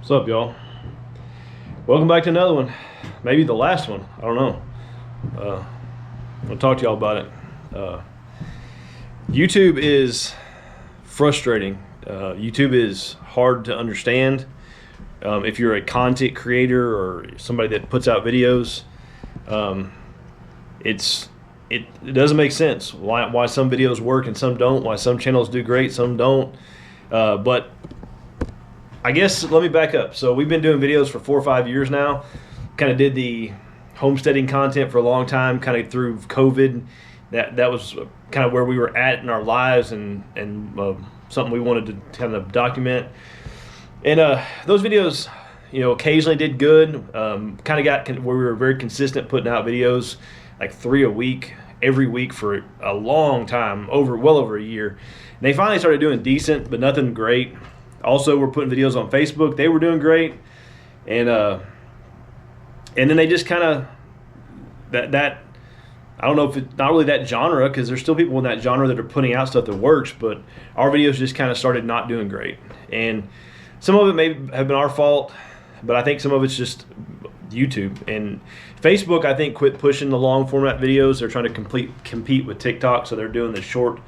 What's up, y'all? Welcome back to another one. Maybe the last one. I don't know. I'll talk to y'all about it. YouTube is frustrating. YouTube is hard to understand. If you're a content creator or somebody that puts out videos, it doesn't make sense why some videos work and some don't, why some channels do great, some don't. But I guess let me back up. So we've been doing videos for 4 or 5 years now. Kind of did the homesteading content for a long time, kind of through COVID. That was kind of where we were at in our lives, and something we wanted to kind of document. And those videos, occasionally did good. Kind of got where we were very consistent putting out videos, like 3 a week, every week for a long time, well over a year. And they finally started doing decent, but nothing great. Also, we're putting videos on Facebook. They were doing great, and then they just kind of that I don't know if it's not really that genre, because there's still people in that genre that are putting out stuff that works, but our videos just kind of started not doing great. And some of it may have been our fault, but I think some of it's just YouTube. And Facebook, I think, quit pushing the long format videos. They're trying to compete with TikTok, so they're doing the short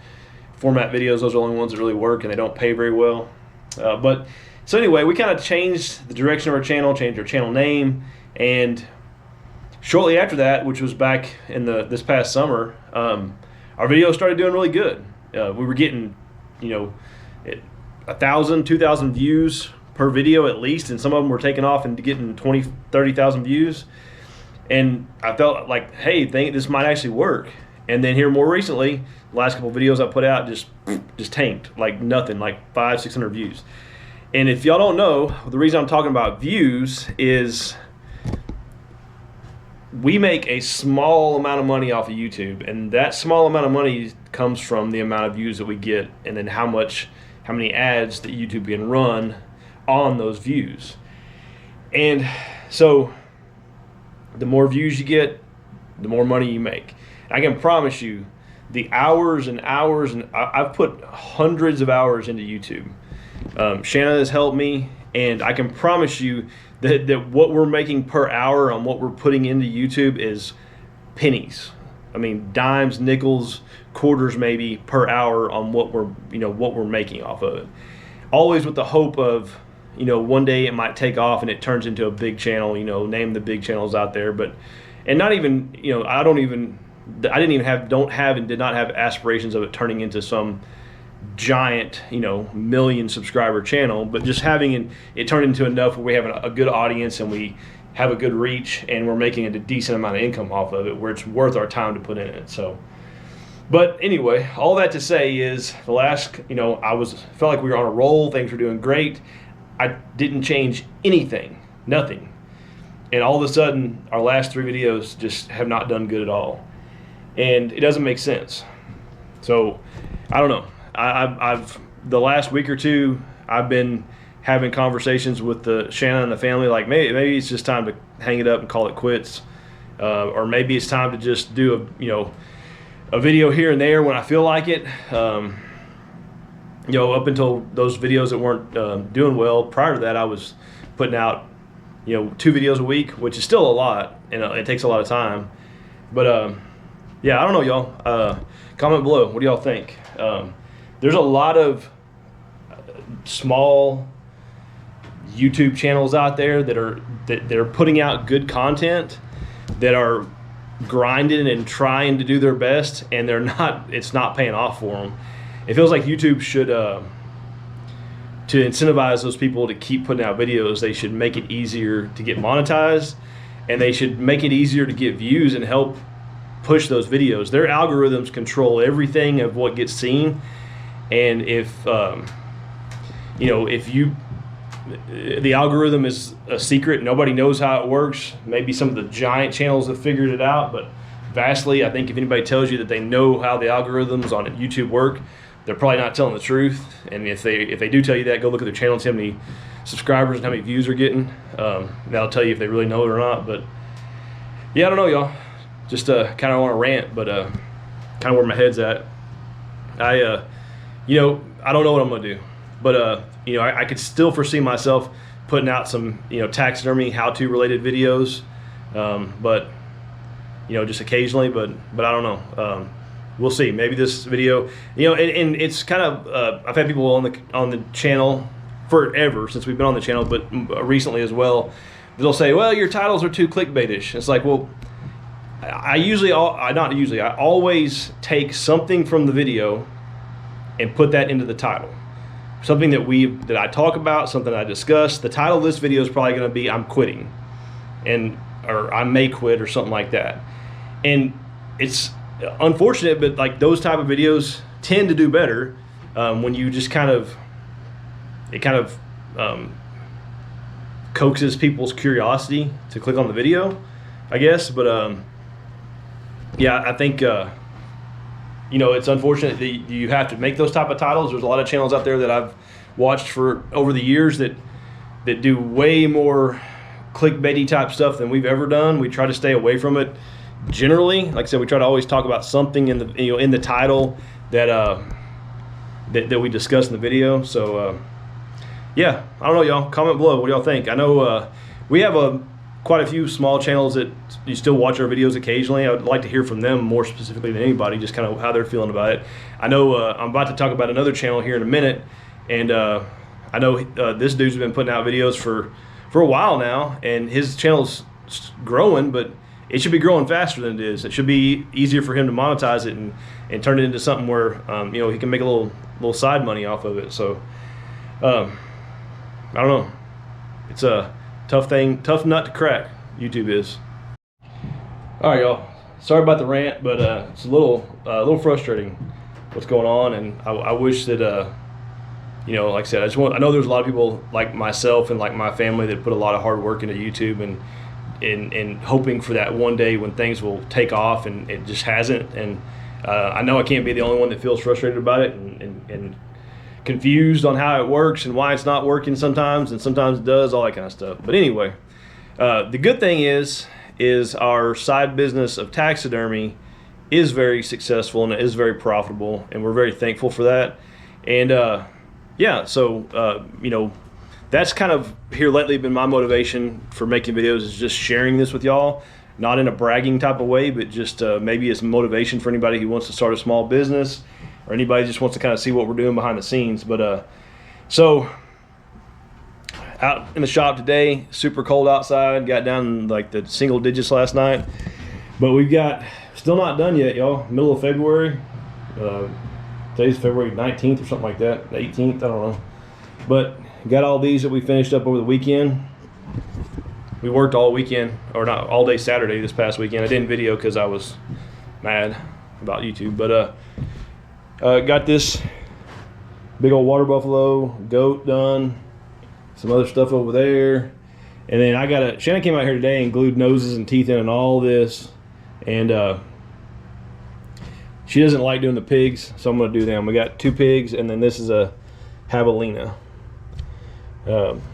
format videos. Those are the only ones that really work, and they don't pay very well. So anyway, we kind of changed the direction of our channel, changed our channel name, and shortly after that, which was back in this past summer, our videos started doing really good. We were getting, 1,000, 2,000 views per video at least, and some of them were taking off and getting 20, 30,000 views. And I felt like, hey, this might actually work. And then here more recently, the last couple videos I put out just tanked, like nothing, like 500, 600 views. And if y'all don't know, the reason I'm talking about views is we make a small amount of money off of YouTube, and that small amount of money comes from the amount of views that we get, and then how many ads that YouTube can run on those views. And so the more views you get, the more money you make. I can promise you, the hours and hours, and I've put hundreds of hours into YouTube. Shannon has helped me, and I can promise you that what we're making per hour on what we're putting into YouTube is pennies. I mean, dimes, nickels, quarters maybe per hour on what we're making off of it. Always with the hope of, one day it might take off and it turns into a big channel. Name the big channels out there, and not even, I don't have and did not have aspirations of it turning into some giant, million subscriber channel, but just having it turn into enough where we have a good audience and we have a good reach and we're making a decent amount of income off of it, where it's worth our time to put in it. So, but anyway, all that to say is the last, felt like we were on a roll. Things were doing great. I didn't change anything, nothing. And all of a sudden, our last 3 videos just have not done good at all. And it doesn't make sense. So, I don't know. I've the last week or two, I've been having conversations with Shannon and the family, like maybe it's just time to hang it up and call it quits, or maybe it's time to just do a video here and there when I feel like it. Up until those videos that weren't doing well, prior to that, I was putting out 2 videos a week, which is still a lot, and it takes a lot of time. But yeah, I don't know, y'all. Comment below. What do y'all think? There's a lot of small YouTube channels out there that are putting out good content, that are grinding and trying to do their best, and it's not paying off for them. It feels like YouTube should, to incentivize those people to keep putting out videos, they should make it easier to get monetized, and they should make it easier to get views and help push those videos. Their algorithms control everything of what gets seen. And if the algorithm is a secret, nobody knows how it works. Maybe some of the giant channels have figured it out, but vastly, I think if anybody tells you that they know how the algorithms on YouTube work, they're probably not telling the truth. And if they do tell you that, go look at their channel and see how many subscribers and how many views they're getting. That'll tell you if they really know it or not. But yeah, I don't know, y'all. Just kind of want to rant, but kind of where my head's at. I don't know what I'm gonna do. But I could still foresee myself putting out some taxidermy how-to related videos, but just occasionally. But I don't know. We'll see. Maybe this video, and it's kind of I've had people on the channel forever since we've been on the channel, but recently as well. They'll say, "Well, your titles are too clickbaitish." It's like, well, I always take something from the video and put that into the title. Something that I talk about, something I discuss. The title of this video is probably going to be "I'm quitting," or "I may quit," or something like that. And it's unfortunate, but like those type of videos tend to do better when you just kind of coaxes people's curiosity to click on the video, I guess. But yeah, I think it's unfortunate that you have to make those type of titles. There's a lot of channels out there that I've watched for over the years that do way more clickbaity type stuff than we've ever done. We try to stay away from it generally. Like I said, we try to always talk about something in the title that we discuss in the video. So yeah, I don't know, y'all. Comment below. What do y'all think? I know we have quite a few small channels that you still watch our videos occasionally. I would like to hear from them more specifically than anybody, just kind of how they're feeling about it. I know I'm about to talk about another channel here in a minute, and I know this dude's been putting out videos for a while now, and his channel's growing, but it should be growing faster than it is. It should be easier for him to monetize it and turn it into something where he can make a little side money off of it. So I don't know. It's a tough nut to crack. YouTube is. All right, y'all. Sorry about the rant, but it's a little frustrating what's going on, and I wish that like I said, I know there's a lot of people like myself and like my family that put a lot of hard work into YouTube and hoping for that one day when things will take off, and it just hasn't. And I know I can't be the only one that feels frustrated about it and confused on how it works and why it's not working sometimes, and sometimes it does, all that kind of stuff. But anyway, the good thing is our side business of taxidermy is very successful and it is very profitable, and we're very thankful for that. And yeah, so that's kind of here lately been my motivation for making videos, is just sharing this with y'all, not in a bragging type of way, but just maybe as motivation for anybody who wants to start a small business, or anybody just wants to kind of see what we're doing behind the scenes. But so out in the shop today, super cold outside, got down in like the single digits last night, but we've got still not done yet, y'all. Middle of February. Today's February 19th or something like that, 18th, I don't know. But got all these that we finished up over the weekend. We worked all weekend, or not all day Saturday this past weekend. I didn't video because I was mad about YouTube. But got this big old water buffalo goat done, some other stuff over there, and then Shannon came out here today and glued noses and teeth in and all this, and she doesn't like doing the pigs, so I'm going to do them. We got 2 pigs, and then this is a javelina.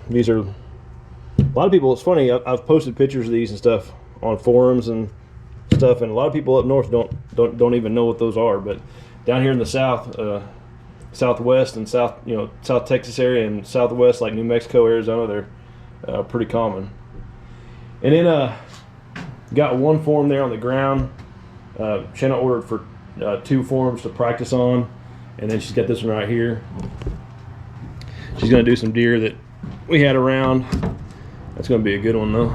These are a lot of people. It's funny. I've posted pictures of these and stuff on forums and stuff, and a lot of people up north don't even know what those are. But down here in the south, southwest and south Texas area and southwest, like New Mexico, Arizona, they're pretty common. And then got 1 form there on the ground. Shanna ordered for 2 forms to practice on, and then she's got this one right here. She's going to do some deer that we had around. That's going to be a good one though.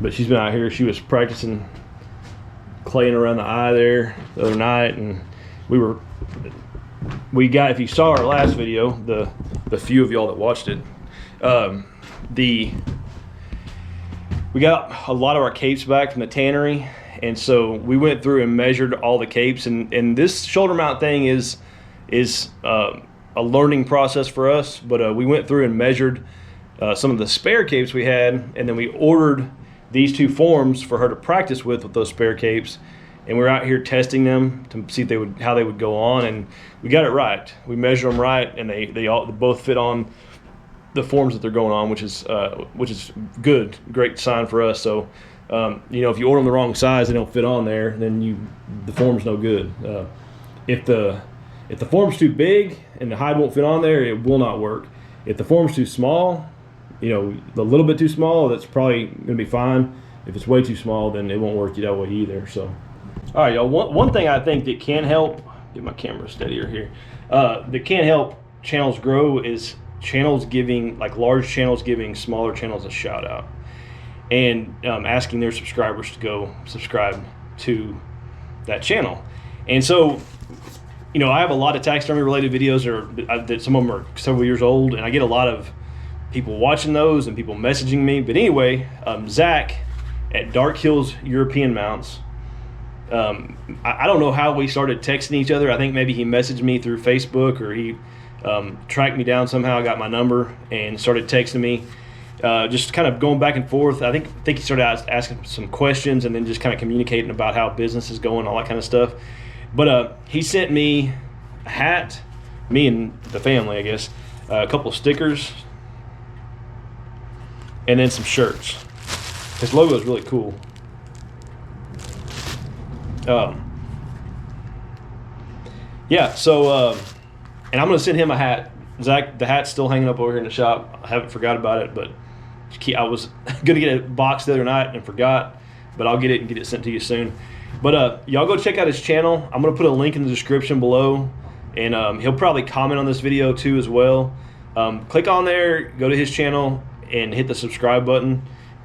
But she's been out here. She was practicing claying around the eye there the other night, and we got, if you saw our last video, the few of y'all that watched it, we got a lot of our capes back from the tannery, and so we went through and measured all the capes, and this shoulder mount thing is a learning process for us, but we went through and measured some of the spare capes we had, and then we ordered these 2 forms for her to practice with those spare capes, and we're out here testing them to see if how they would go on, and we got it right. We measured them right, and they both fit on the forms that they're going on, which is good, great sign for us. So if you order them the wrong size, they don't fit on there, then the form's no good. If If the form's too big and the hide won't fit on there, it will not work. If the form's too small, you know, a little bit too small, that's probably going to be fine. If it's way too small, then it won't work that way either. So, all right, y'all. One thing I think that can help, get my camera steadier here, that can help channels grow is channels giving, like large channels giving smaller channels a shout out, and asking their subscribers to go subscribe to that channel. And so, you know, I have a lot of taxidermy related videos that some of them are several years old, and I get a lot of people watching those and people messaging me. But anyway, Zach at Dark Hills European Mounts, I don't know how we started texting each other. I think maybe he messaged me through Facebook, or he tracked me down somehow, got my number, and started texting me. Just kind of going back and forth. I think he started asking some questions, and then just kind of communicating about how business is going, all that kind of stuff. But he sent me a hat, me and the family, I guess, a couple of stickers, and then some shirts. His logo is really cool. Yeah, so, and I'm going to send him a hat. Zach, the hat's still hanging up over here in the shop. I haven't forgot about it, but I was going to get a box the other night and forgot, but I'll get it and get it sent to you soon. But y'all go check out his channel. I'm going to put a link in the description below, and he'll probably comment on this video too as well. Click on there, go to his channel, and hit the subscribe button.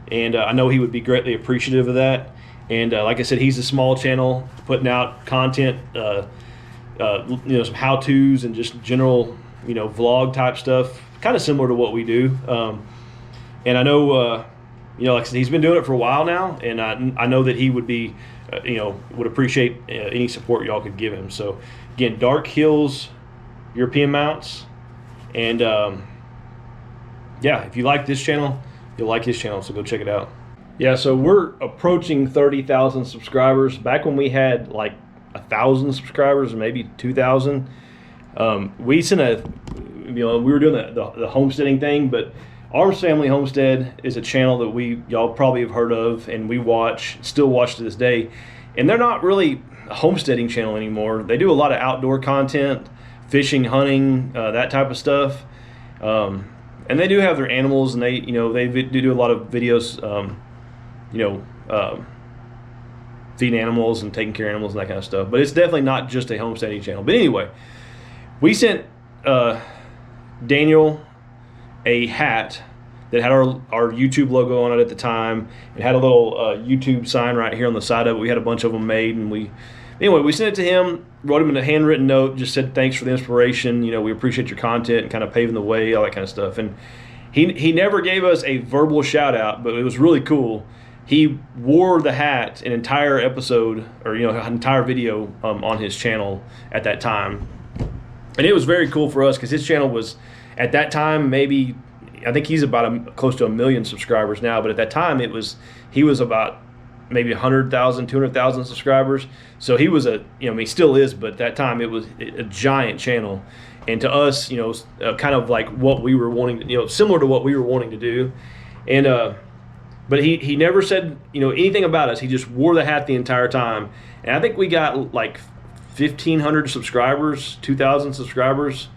And I know he would be greatly appreciative of that. And like I said, he's a small channel putting out content, you know, some how-tos and just general, you know, vlog type stuff, kind of similar to what we do. And I know, you know, like I said, he's been doing it for a while now, and I know that he would be, you know, would appreciate any support y'all could give him. So again, Dark Hills European Mounts, and yeah, if you like this channel, you'll like his channel, so go check it out. Yeah, so we're approaching 30,000 subscribers. Back when we had like 1,000 subscribers, or maybe 2,000, we sent you know, we were doing the homesteading thing, but Arms Family Homestead is a channel that y'all probably have heard of, and we still watch to this day. And they're not really a homesteading channel anymore. They do a lot of outdoor content, fishing, hunting, that type of stuff. And they do have their animals, and they do a lot of videos, you know, feeding animals and taking care of animals and that kind of stuff. But it's definitely not just a homesteading channel. But anyway, we sent Daniel a hat that had our YouTube logo on it at the time. It had a little YouTube sign right here on the side of it. We had a bunch of them made, and we sent it to him, wrote him in a handwritten note, just said thanks for the inspiration. You know, we appreciate your content and kind of paving the way, all that kind of stuff. And he never gave us a verbal shout out, but it was really cool. He wore the hat an entire episode, or, you know, an entire video on his channel at that time. And it was very cool for us because his channel was, at that time, maybe, I think he's about close to 1 million subscribers now, but at that time he was about maybe 100,000, 200,000 subscribers. So he was you know, I mean, he still is, but at that time it was a giant channel. And to us, you know, kind of like what we were wanting to, you know, similar to what we were wanting to do. And, but he never said, you know, anything about us. He just wore the hat the entire time. And I think we got like 1,500 subscribers, 2,000 subscribers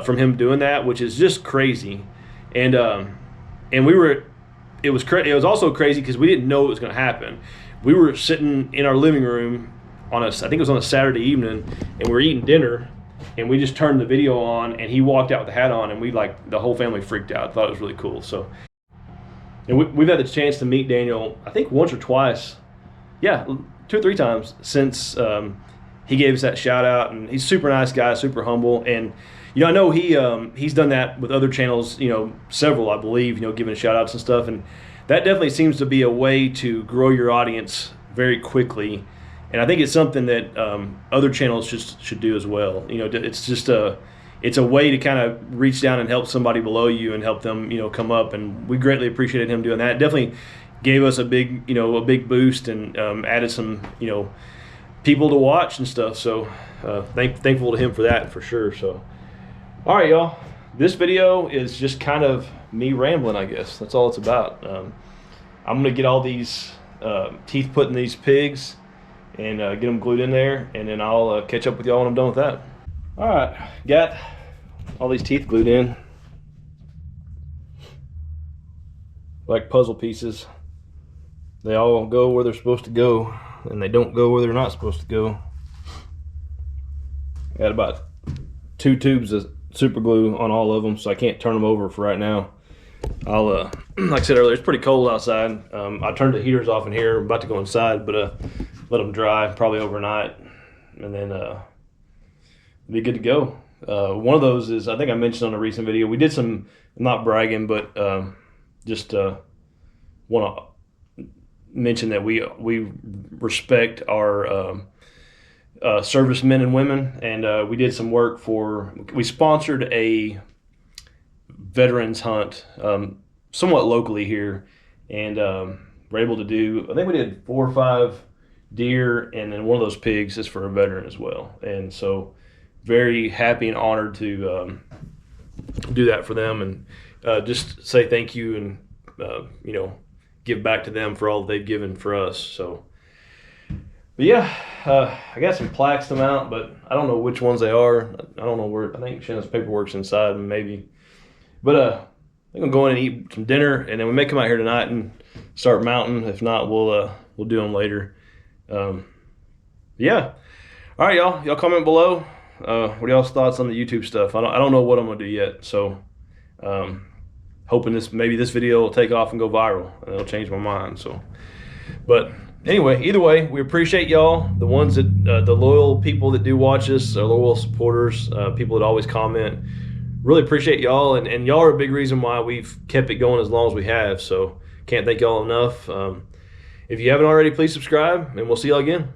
from him doing that, which is just crazy. And it was also crazy because we didn't know it was going to happen. We were sitting in our living room I think it was on a Saturday evening, and we were eating dinner, and we just turned the video on, and he walked out with the hat on, and the whole family freaked out. Thought it was really cool. So, and we've had the chance to meet Daniel, I think once or twice, yeah, 2 or 3 times since he gave us that shout out. And he's a super nice guy, super humble. And, you know, I know he's done that with other channels, you know, several, I believe, you know, giving shout outs and stuff. And that definitely seems to be a way to grow your audience very quickly. And I think it's something that other channels should do as well. You know, it's just it's a way to kind of reach down and help somebody below you and help them, you know, come up. And we greatly appreciated him doing that. It definitely gave us a big boost, and added some, you know, people to watch and stuff. So thankful to him for that, for sure. So, all right, y'all. This video is just kind of me rambling, I guess. That's all it's about. I'm gonna get all these teeth put in these pigs and get them glued in there, and then I'll catch up with y'all when I'm done with that. All right, got all these teeth glued in like puzzle pieces. They all go where they're supposed to go, and they don't go where they're not supposed to go. Got about 2 tubes of super glue on all of them, so I can't turn them over for right now. I'll like I said earlier, it's pretty cold outside. I turned the heaters off in here. I'm about to go inside, but let them dry probably overnight, and then be good to go. One of those is, I think I mentioned on a recent video, we did some, I'm not bragging, but just want to mention that we respect our servicemen and women, and we did some work we sponsored a veterans hunt somewhat locally here, and we're able to do, I think we did 4 or 5 deer, and then one of those pigs is for a veteran as well. And so very happy and honored to do that for them, and just say thank you, and give back to them for all they've given for us. So, but yeah, I got some plaques to mount, but I don't know which ones they are. I don't know where. I think Shanna's paperwork's inside, maybe. But I think I'm going and eat some dinner, and then we may come out here tonight and start mounting. If not, we'll do them later. Yeah. All right, y'all. Y'all comment below. What are y'all's thoughts on the YouTube stuff? I don't know what I'm gonna do yet, so hoping maybe this video will take off and go viral, and it'll change my mind. So, but anyway, either way, we appreciate y'all, the ones that the loyal people that do watch us, our loyal supporters, people that always comment. Really appreciate y'all, and y'all are a big reason why we've kept it going as long as we have. So can't thank y'all enough. If you haven't already, please subscribe, and we'll see y'all again.